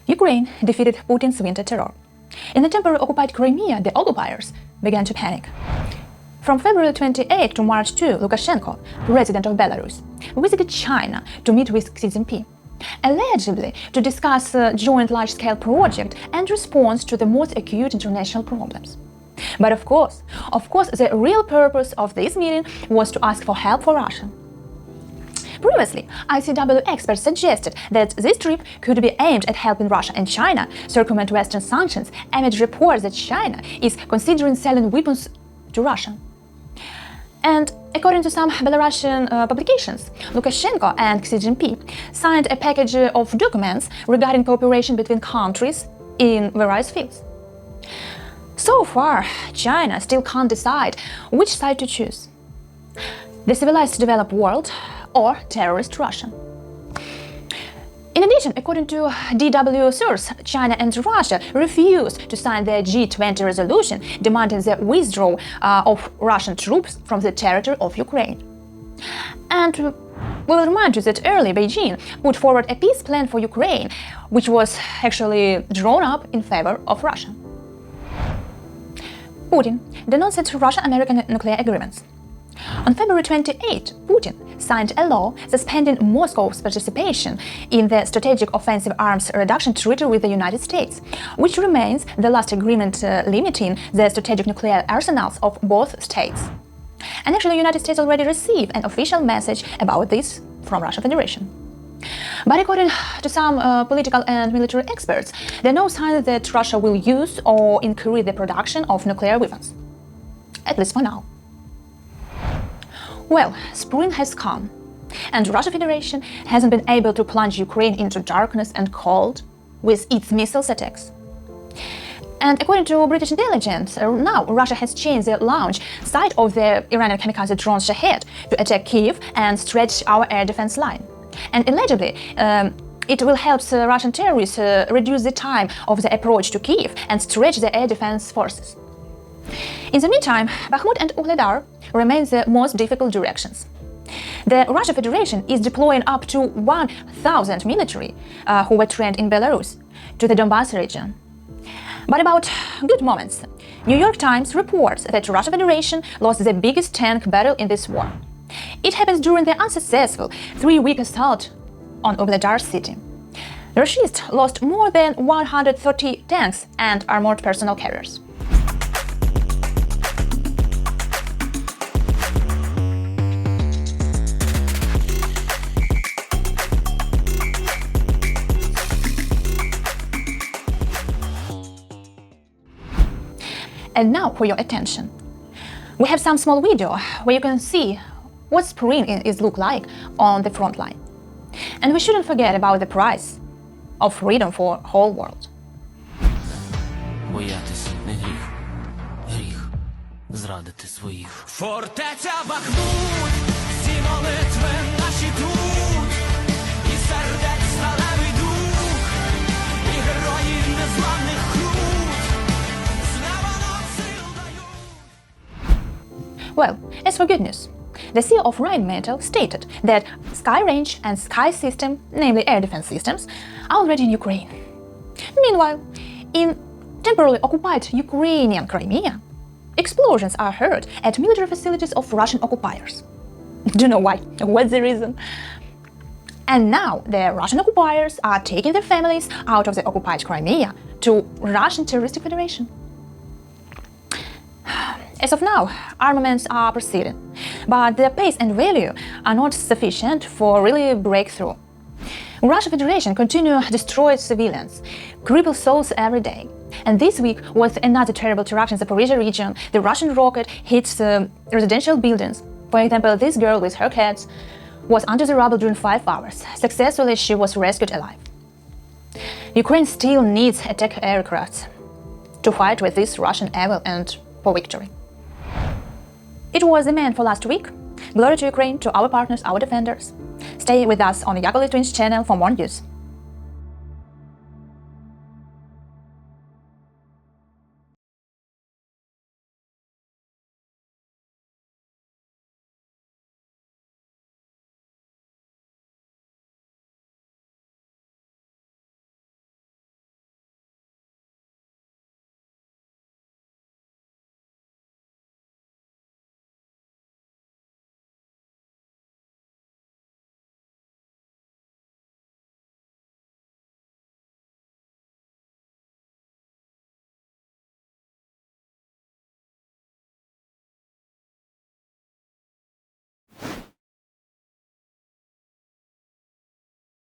Ukraine defeated Putin's winter terror. In the temporarily occupied Crimea, the occupiers began to panic. From February 28 to March 2, Lukashenka, president of Belarus, visited China to meet with Xi Jinping, allegedly to discuss a joint large-scale project and response to the most acute international problems. But of course, the real purpose of this meeting was to ask for help for Russia. Previously, ICW experts suggested that this trip could be aimed at helping Russia and China circumvent Western sanctions amid reports that China is considering selling weapons to Russia. And according to some Belarusian publications, Lukashenka and Xi Jinping signed a package of documents regarding cooperation between countries in various fields. So far, China still can't decide which side to choose: the civilized developed world or terrorist Russia. In addition, according to DW source, China and Russia refused to sign the G20 resolution demanding the withdrawal of Russian troops from the territory of Ukraine. And we will remind you that early Beijing put forward a peace plan for Ukraine, which was actually drawn up in favor of Russia. Putin denounced Russian-American nuclear agreements. On February 28, Putin signed a law suspending Moscow's participation in the Strategic Offensive Arms Reduction Treaty with the United States, which remains the last agreement limiting the strategic nuclear arsenals of both states. And actually, the United States already received an official message about this from Russian Federation. But according to some political and military experts, there are no signs that Russia will use or increase the production of nuclear weapons, at least for now. Well, spring has come, and Russian Federation hasn't been able to plunge Ukraine into darkness and cold with its missiles attacks. And according to British intelligence, now Russia has changed the launch site of the Iranian kamikaze drone Shahed to attack Kyiv and stretch our air defense line. And allegedly, it will help the Russian terrorists reduce the time of the approach to Kyiv and stretch the air defense forces. In the meantime, Bakhmut and Ugledar remain the most difficult directions. The Russian Federation is deploying up to 1,000 military who were trained in Belarus to the Donbass region. But about good moments, New York Times reports that Russian Federation lost the biggest tank battle in this war. It happens during the unsuccessful 3-week assault on Ugledar city. The Russians lost more than 130 tanks and armored personnel carriers. And now for your attention. We have some small video where you can see what spring is look like on the front line. And we shouldn't forget about the price of freedom for whole world. Боятися не гріх, гріх зрадити своїх. Фортеця Бахмут, всі молитви наші тут, і сердець сталевий дух, і герої незламних крут, з неба нам сил дають. Well, as for good news, the CEO of Rheinmetall stated that Skyranger and Sky system, namely air defense systems, are already in Ukraine. Meanwhile, in temporarily occupied Ukrainian Crimea, explosions are heard at military facilities of Russian occupiers. Do you know why? What's the reason? And now the Russian occupiers are taking their families out of the occupied Crimea to Russian Terroristic Federation. As of now, armaments are proceeding, but their pace and value are not sufficient for really breakthrough. Russian Federation continues to destroy civilians, cripple souls every day. And this week was another terrible terror in the Zaporizhia region. The Russian rocket hit residential buildings. For example, this girl with her kids was under the rubble during 5 hours. Successfully, she was rescued alive. Ukraine still needs attack aircraft to fight with this Russian evil and for victory. It was the man for last week. Glory to Ukraine, to our partners, our defenders. Stay with us on the Yakovlev channel for more news.